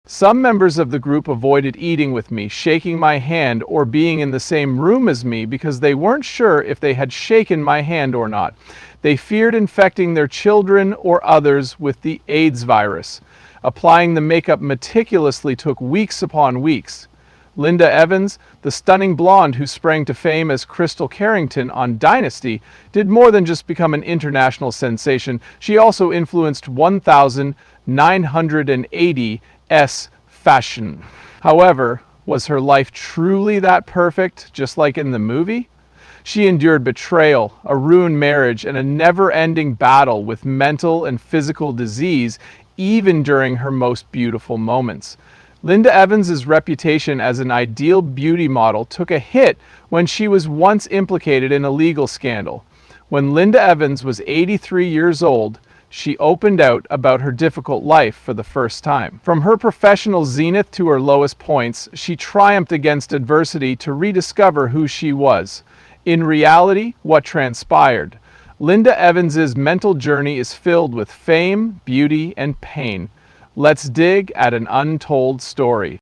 Some members of the group avoided eating with me, shaking my hand, or being in the same room as me because they weren't sure if they had shaken my hand or not. They feared infecting their children or others with the AIDS virus. Applying the makeup meticulously took weeks upon weeks. Linda Evans, the stunning blonde who sprang to fame as Crystal Carrington on Dynasty, did more than just become an international sensation. She also influenced 1980s fashion. However, was her life truly that perfect, just like in the movie? She endured betrayal, a ruined marriage, and a never-ending battle with mental and physical disease, even during her most beautiful moments. Linda Evans's reputation as an ideal beauty model took a hit when she was once implicated in a legal scandal. When Linda Evans was 83 years old, she opened out about her difficult life for the first time. From her professional zenith to her lowest points, she triumphed against adversity to rediscover who she was. In reality, what transpired? Linda Evans's mental journey is filled with fame, beauty, and pain. Let's dig at an untold story.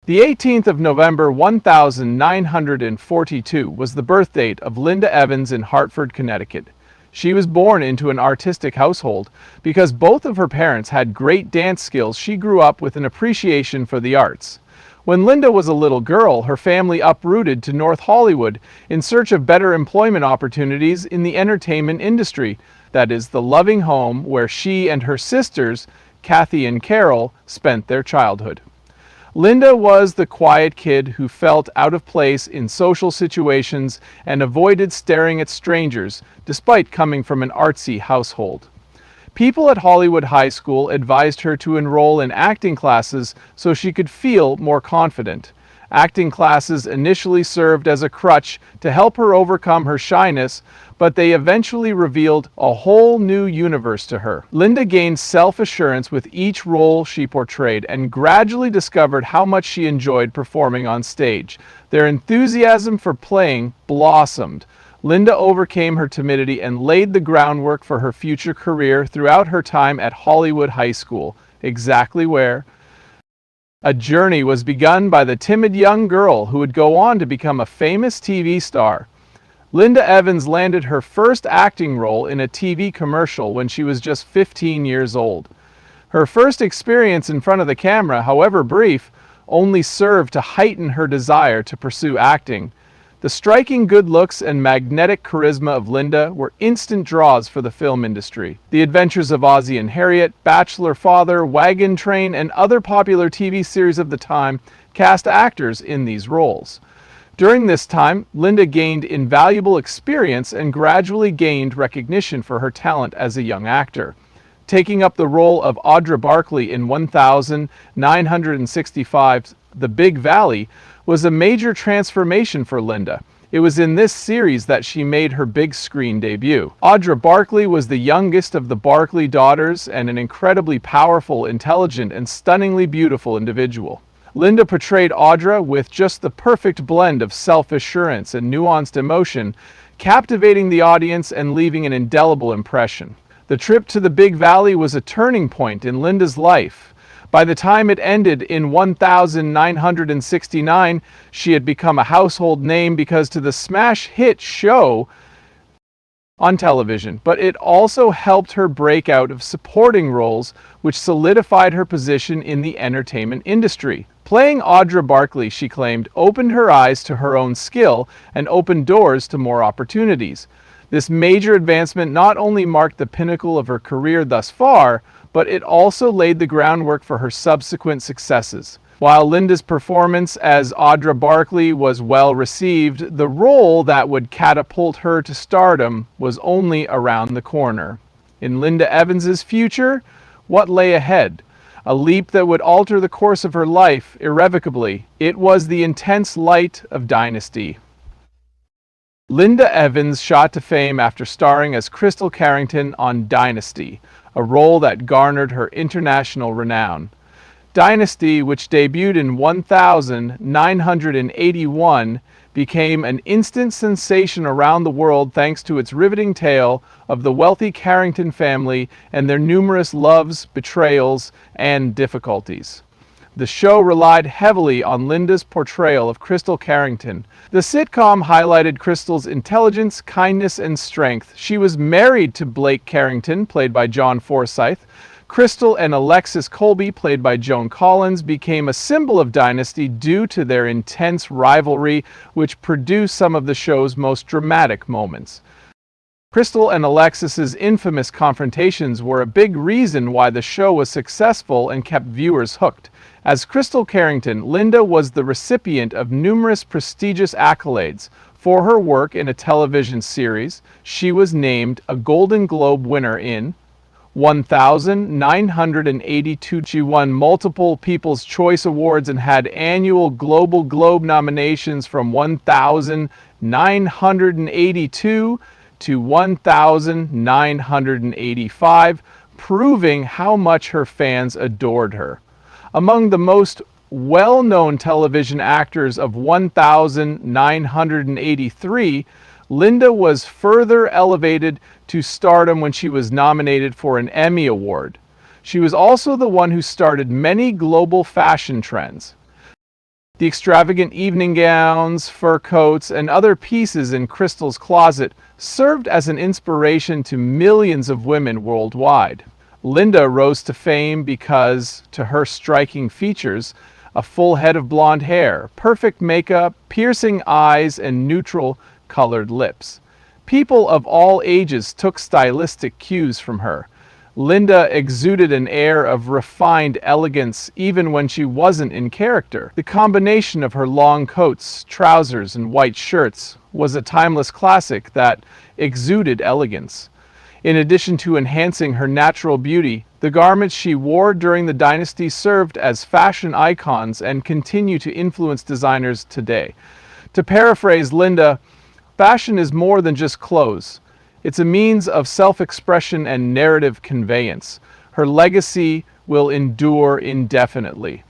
The 18th of November 1942 was the birth date of Linda Evans in Hartford, Connecticut. She was born into an artistic household. Because both of her parents had great dance skills, she grew up with an appreciation for the arts. When Linda was a little girl, her family uprooted to North Hollywood in search of better employment opportunities in the entertainment industry. That is, the loving home where she and her sisters, Kathy and Carol, spent their childhood. Linda was the quiet kid who felt out of place in social situations and avoided staring at strangers, despite coming from an artsy household. People at Hollywood High School advised her to enroll in acting classes so she could feel more confident. Acting classes initially served as a crutch to help her overcome her shyness, but they eventually revealed a whole new universe to her. Linda gained self-assurance with each role she portrayed and gradually discovered how much she enjoyed performing on stage. Their enthusiasm for playing blossomed. Linda overcame her timidity and laid the groundwork for her future career throughout her time at Hollywood High School. Exactly where? A journey was begun by the timid young girl who would go on to become a famous TV star. Linda Evans landed her first acting role in a TV commercial when she was just 15 years old. Her first experience in front of the camera, however brief, only served to heighten her desire to pursue acting. The striking good looks and magnetic charisma of Linda were instant draws for the film industry. The Adventures of Ozzie and Harriet, Bachelor Father, Wagon Train, and other popular TV series of the time cast actors in these roles. During this time, Linda gained invaluable experience and gradually gained recognition for her talent as a young actor. Taking up the role of Audra Barkley in 1965's The Big Valley was a major transformation for Linda. It was in this series that she made her big screen debut. Audra Barkley was the youngest of the Barkley daughters and an incredibly powerful, intelligent, and stunningly beautiful individual. Linda portrayed Audra with just the perfect blend of self-assurance and nuanced emotion, captivating the audience and leaving an indelible impression. The trip to the Big Valley was a turning point in Linda's life. By the time it ended in 1969, she had become a household name because to the smash hit show on television, but it also helped her break out of supporting roles, which solidified her position in the entertainment industry. Playing Audra Barkley, she claimed, opened her eyes to her own skill and opened doors to more opportunities. This major advancement not only marked the pinnacle of her career thus far, but it also laid the groundwork for her subsequent successes. While Linda's performance as Audra Barkley was well received, the role that would catapult her to stardom was only around the corner. In Linda Evans's future, what lay ahead? A leap that would alter the course of her life irrevocably. It was the intense light of Dynasty. Linda Evans shot to fame after starring as Crystal Carrington on Dynasty, a role that garnered her international renown. Dynasty, which debuted in 1981, became an instant sensation around the world thanks to its riveting tale of the wealthy Carrington family and their numerous loves, betrayals, and difficulties. The show relied heavily on Linda's portrayal of Crystal Carrington. The sitcom highlighted Crystal's intelligence, kindness, and strength. She was married to Blake Carrington, played by John Forsythe. Crystal and Alexis Colby, played by Joan Collins, became a symbol of Dynasty due to their intense rivalry, which produced some of the show's most dramatic moments. Crystal and Alexis's infamous confrontations were a big reason why the show was successful and kept viewers hooked. As Crystal Carrington, Linda was the recipient of numerous prestigious accolades. For her work in a television series, she was named a Golden Globe winner in 1,982. She won multiple People's Choice Awards and had annual Global Globe nominations from 1,982 to 1,985, proving how much her fans adored her. Among the most well-known television actors of 1,983, Linda was further elevated to stardom when she was nominated for an Emmy Award. She was also the one who started many global fashion trends. The extravagant evening gowns, fur coats, and other pieces in Crystal's closet served as an inspiration to millions of women worldwide. Linda rose to fame because, to her striking features, a full head of blonde hair, perfect makeup, piercing eyes, and neutral-colored lips. People of all ages took stylistic cues from her. Linda exuded an air of refined elegance even when she wasn't in character. The combination of her long coats, trousers, and white shirts was a timeless classic that exuded elegance. In addition to enhancing her natural beauty, the garments she wore during the Dynasty served as fashion icons and continue to influence designers today. To paraphrase Linda, fashion is more than just clothes. It's a means of self-expression and narrative conveyance. Her legacy will endure indefinitely.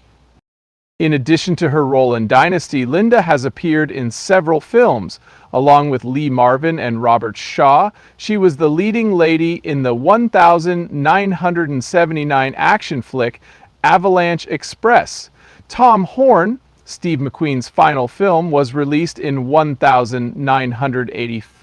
In addition to her role in Dynasty, Linda has appeared in several films. Along with Lee Marvin and Robert Shaw, she was the leading lady in the 1979 action flick Avalanche Express. Tom Horn, Steve McQueen's final film, was released in 1984.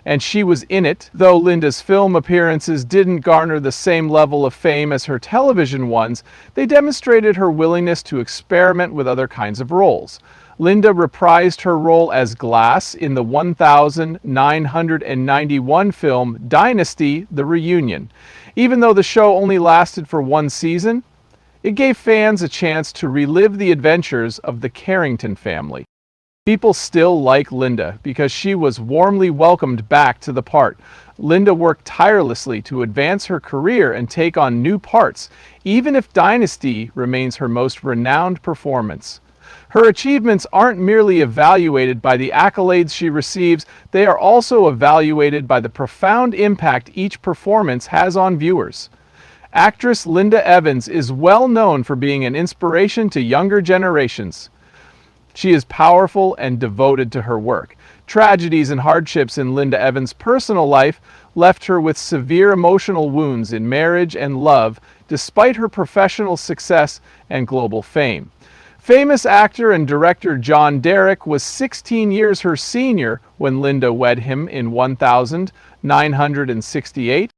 And she was in it. Though Linda's film appearances didn't garner the same level of fame as her television ones, they demonstrated her willingness to experiment with other kinds of roles. Linda reprised her role as Glass in the 1991 film Dynasty: The Reunion. Even though the show only lasted for one season, it gave fans a chance to relive the adventures of the Carrington family. People still like Linda because she was warmly welcomed back to the part. Linda worked tirelessly to advance her career and take on new parts, even if Dynasty remains her most renowned performance. Her achievements aren't merely evaluated by the accolades she receives, they are also evaluated by the profound impact each performance has on viewers. Actress Linda Evans is well known for being an inspiration to younger generations. She is powerful and devoted to her work. Tragedies and hardships in Linda Evans' personal life left her with severe emotional wounds in marriage and love, despite her professional success and global fame. Famous actor and director John Derek was 16 years her senior when Linda wed him in 1968.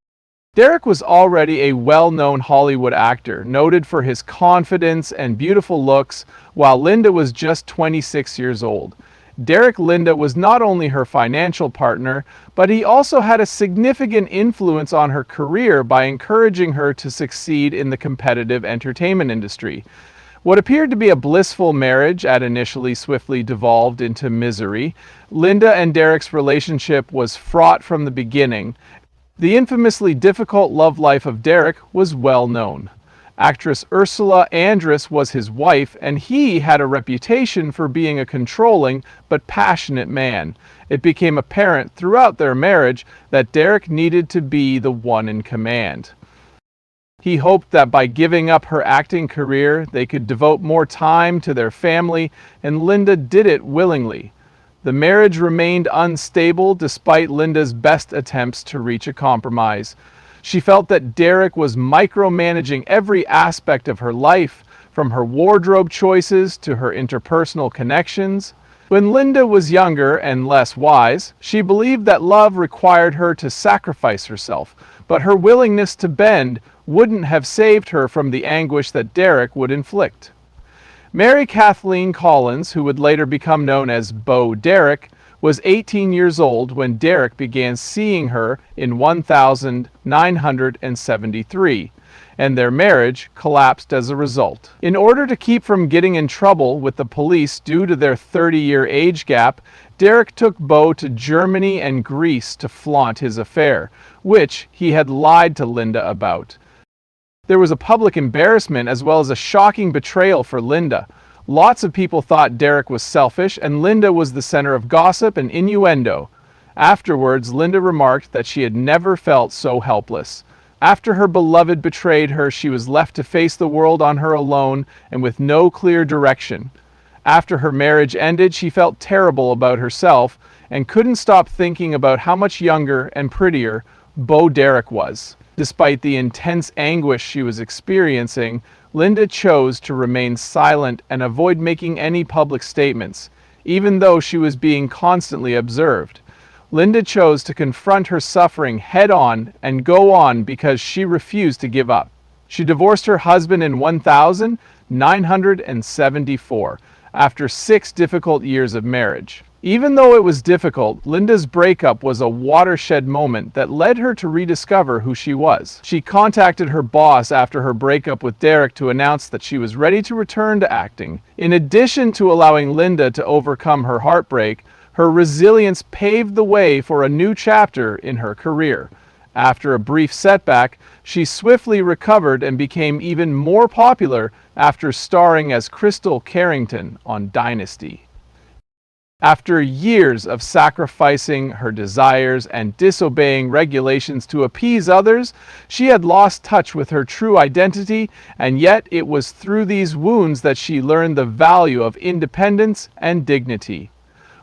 Derek was already a well-known Hollywood actor, noted for his confidence and beautiful looks, while Linda was just 26 years old. Derek Linda was not only her financial partner, but he also had a significant influence on her career by encouraging her to succeed in the competitive entertainment industry. What appeared to be a blissful marriage had initially swiftly devolved into misery. Linda and Derek's relationship was fraught from the beginning. The infamously difficult love life of Derek was well known. Actress Ursula Andress was his wife, and he had a reputation for being a controlling but passionate man. It became apparent throughout their marriage that Derek needed to be the one in command. He hoped that by giving up her acting career, they could devote more time to their family, and Linda did it willingly. The marriage remained unstable despite Linda's best attempts to reach a compromise. She felt that Derek was micromanaging every aspect of her life, from her wardrobe choices to her interpersonal connections. When Linda was younger and less wise, she believed that love required her to sacrifice herself, but her willingness to bend wouldn't have saved her from the anguish that Derek would inflict. Mary Kathleen Collins, who would later become known as Bo Derek, was 18 years old when Derek began seeing her in 1973, and their marriage collapsed as a result. In order to keep from getting in trouble with the police due to their 30-year age gap, Derek took Bo to Germany and Greece to flaunt his affair, which he had lied to Linda about. There was a public embarrassment as well as a shocking betrayal for Linda. Lots of people thought Derek was selfish, and Linda was the center of gossip and innuendo. Afterwards, Linda remarked that she had never felt so helpless. After her beloved betrayed her, she was left to face the world on her alone and with no clear direction. After her marriage ended, she felt terrible about herself and couldn't stop thinking about how much younger and prettier Bo Derek was. Despite the intense anguish she was experiencing, Linda chose to remain silent and avoid making any public statements, even though she was being constantly observed. Linda chose to confront her suffering head-on and go on because she refused to give up. She divorced her husband in 1974 after 6 difficult years of marriage. Even though it was difficult, Linda's breakup was a watershed moment that led her to rediscover who she was. She contacted her boss after her breakup with Derek to announce that she was ready to return to acting. In addition to allowing Linda to overcome her heartbreak, her resilience paved the way for a new chapter in her career. After a brief setback, she swiftly recovered and became even more popular after starring as Crystal Carrington on Dynasty. After years of sacrificing her desires and disobeying regulations to appease others, she had lost touch with her true identity, and yet it was through these wounds that she learned the value of independence and dignity.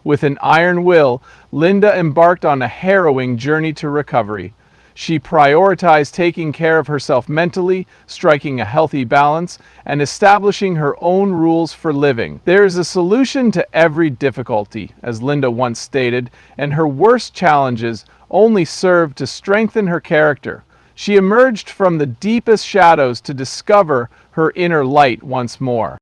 With an iron will, Linda embarked on a harrowing journey to recovery. She prioritized taking care of herself mentally, striking a healthy balance, and establishing her own rules for living. There is a solution to every difficulty, as Linda once stated, and her worst challenges only served to strengthen her character. She emerged from the deepest shadows to discover her inner light once more.